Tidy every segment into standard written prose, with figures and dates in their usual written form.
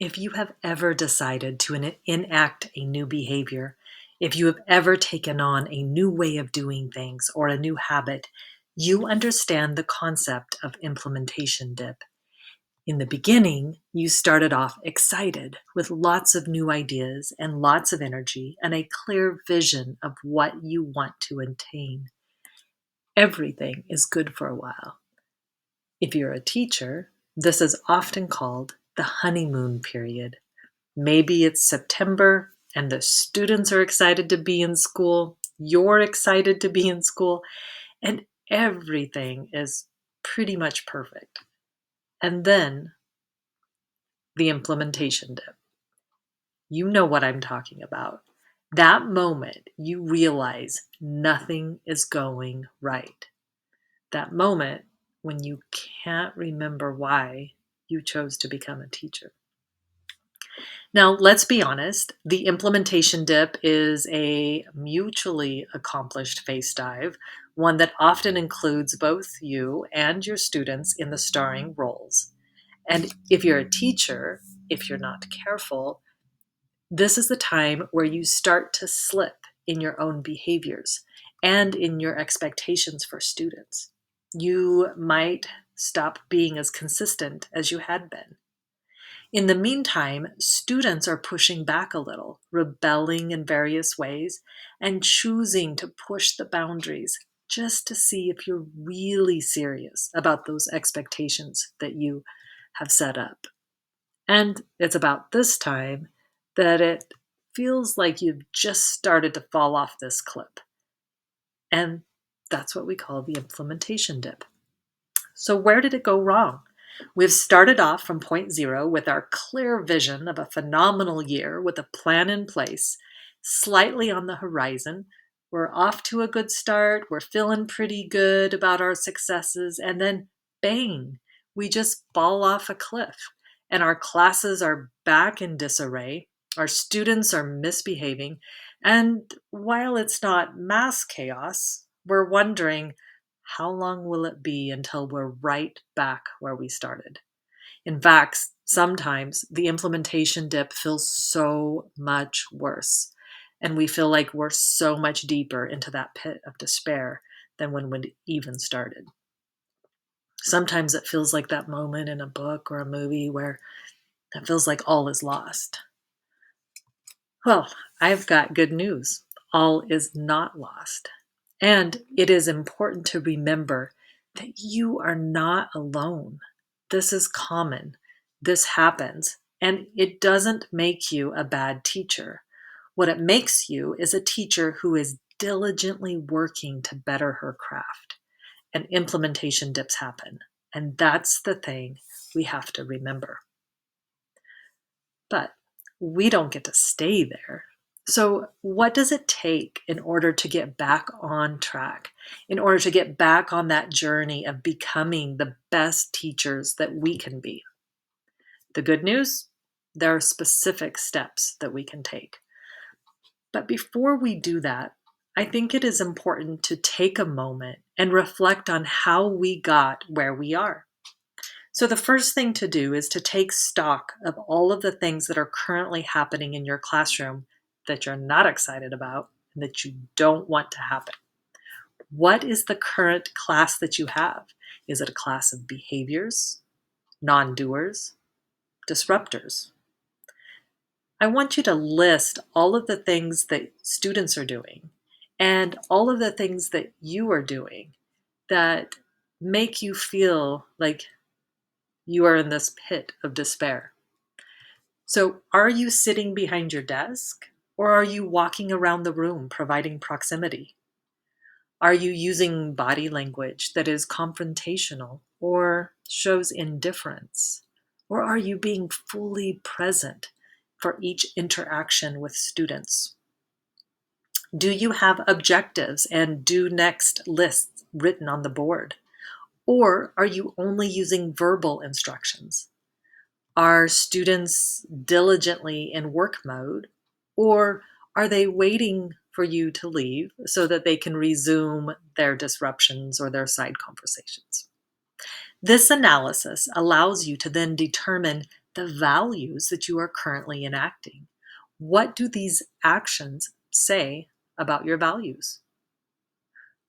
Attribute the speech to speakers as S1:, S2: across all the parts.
S1: If you have ever decided to enact a new behavior, if you have ever taken on a new way of doing things or a new habit, you understand the concept of implementation dip. In the beginning, you started off excited with lots of new ideas and lots of energy and a clear vision of what you want to attain. Everything is good for a while. If you're a teacher, this is often called the honeymoon period. Maybe it's September and the students are excited to be in school. You're excited to be in school, and everything is pretty much perfect. And then the implementation dip. You know what I'm talking about. That moment you realize nothing is going right. That moment when you can't remember why you chose to become a teacher. Now, let's be honest, the implementation dip is a mutually accomplished face dive, one that often includes both you and your students in the starring roles. And if you're a teacher, if you're not careful, this is the time where you start to slip in your own behaviors and in your expectations for students. You might stop being as consistent as you had been. In the meantime, students are pushing back a little, rebelling in various ways, and choosing to push the boundaries just to see if you're really serious about those expectations that you have set up. And it's about this time that it feels like you've just started to fall off this cliff. And that's what we call the implementation dip. So, where did it go wrong? We've started off from point zero with our clear vision of a phenomenal year with a plan in place, slightly on the horizon. We're off to a good start. We're feeling pretty good about our successes. And then, bang, we just fall off a cliff. And our classes are back in disarray. Our students are misbehaving. And while it's not mass chaos, we're wondering, how long will it be until we're right back where we started? In fact, sometimes the implementation dip feels so much worse, and we feel like we're so much deeper into that pit of despair than when we even started. Sometimes it feels like that moment in a book or a movie where it feels like all is lost. Well, I've got good news. All is not lost. And it is important to remember that you are not alone. This is common. This happens. And it doesn't make you a bad teacher. What it makes you is a teacher who is diligently working to better her craft. And implementation dips happen. And that's the thing we have to remember. But we don't get to stay there. So, what does it take in order to get back on track, in order to get back on that journey of becoming the best teachers that we can be? The good news, there are specific steps that we can take. But before we do that, I think it is important to take a moment and reflect on how we got where we are. So, the first thing to do is to take stock of all of the things that are currently happening in your classroom that you're not excited about and that you don't want to happen. What is the current class that you have? Is it a class of behaviors, non doers, disruptors? I want you to list all of the things that students are doing and all of the things that you are doing that make you feel like you are in this pit of despair. So, are you sitting behind your desk or are you walking around the room providing proximity? Are you using body language that is confrontational or shows indifference? Or are you being fully present for each interaction with students? Do you have objectives and do next lists written on the board? Or are you only using verbal instructions? Are students diligently in work mode, or are they waiting for you to leave so that they can resume their disruptions or their side conversations? This analysis allows you to then determine the values that you are currently enacting. What do these actions say about your values?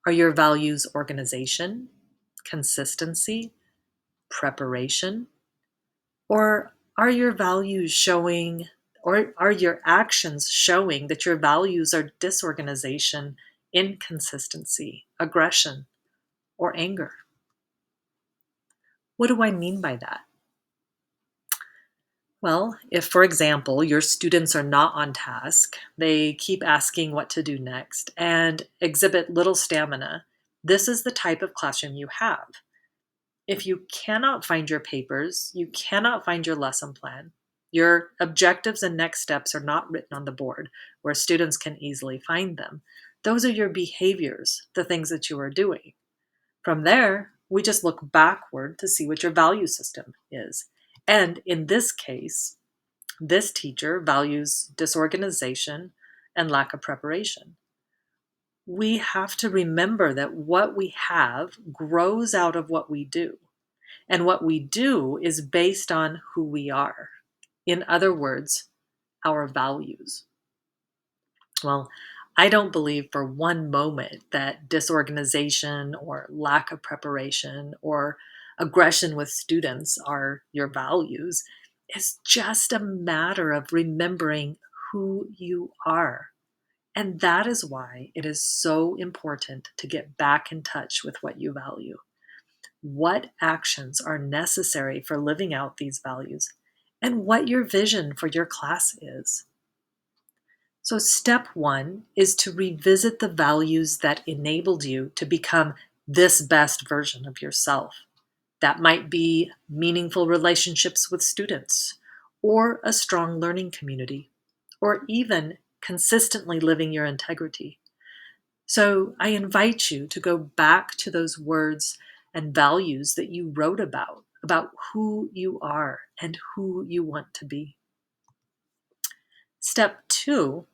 S1: Are your values organization, consistency, preparation? Or are your values showing, or are your actions showing that your values are disorganization, inconsistency, aggression, or anger? What do I mean by that? Well, if, for example, your students are not on task, they keep asking what to do next, and exhibit little stamina, this is the type of classroom you have. If you cannot find your papers, you cannot find your lesson plan, your objectives and next steps are not written on the board where students can easily find them. Those are your behaviors, the things that you are doing. From there, we just look backward to see what your value system is. And in this case, this teacher values disorganization and lack of preparation. We have to remember that what we have grows out of what we do. And what we do is based on who we are. In other words, our values. Well, I don't believe for one moment that disorganization or lack of preparation or aggression with students are your values. It's just a matter of remembering who you are. And that is why it is so important to get back in touch with what you value. What actions are necessary for living out these values, and what your vision for your class is. So, step one is to revisit the values that enabled you to become this best version of yourself. That might be meaningful relationships with students, or a strong learning community, or even consistently living your integrity. So I invite you to go back to those words and values that you wrote about who you are and who you want to be. Step two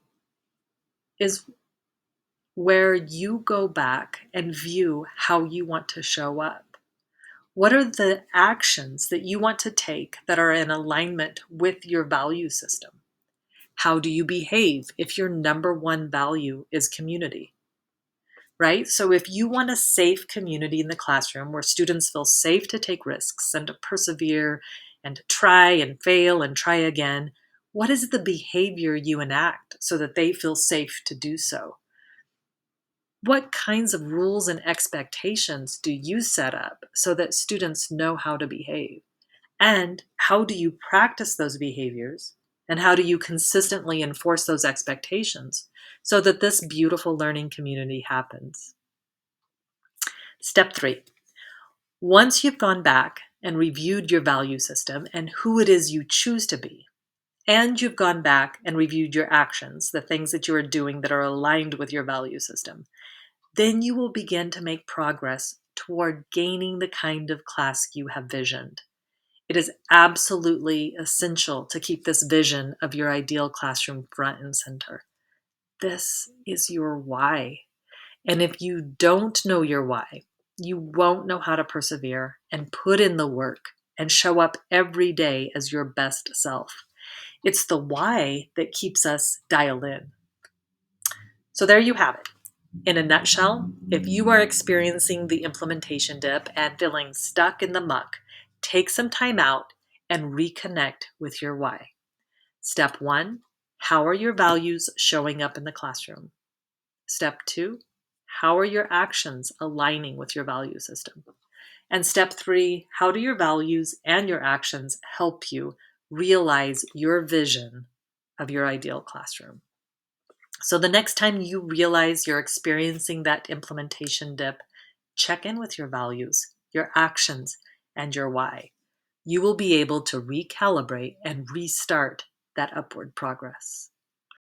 S1: is where you go back and view how you want to show up. What are the actions that you want to take that are in alignment with your value system? How do you behave if your number one value is community? Right? So if you want a safe community in the classroom where students feel safe to take risks and to persevere and to try and fail and try again, what is the behavior you enact so that they feel safe to do so? What kinds of rules and expectations do you set up so that students know how to behave? And how do you practice those behaviors? And how do you consistently enforce those expectations so that this beautiful learning community happens? Step three, once you've gone back and reviewed your value system and who it is you choose to be, and you've gone back and reviewed your actions, the things that you are doing that are aligned with your value system, then you will begin to make progress toward gaining the kind of class you have visioned. It is absolutely essential to keep this vision of your ideal classroom front and center. This is your why. And if you don't know your why, you won't know how to persevere and put in the work and show up every day as your best self. It's the why that keeps us dialed in. So there you have it. In a nutshell, if you are experiencing the implementation dip and feeling stuck in the muck, take some time out and reconnect with your why. Step one, how are your values showing up in the classroom? Step two, how are your actions aligning with your value system? And step three, how do your values and your actions help you realize your vision of your ideal classroom? So the next time you realize you're experiencing that implementation dip, check in with your values, your actions, and your why. You will be able to recalibrate and restart that upward progress.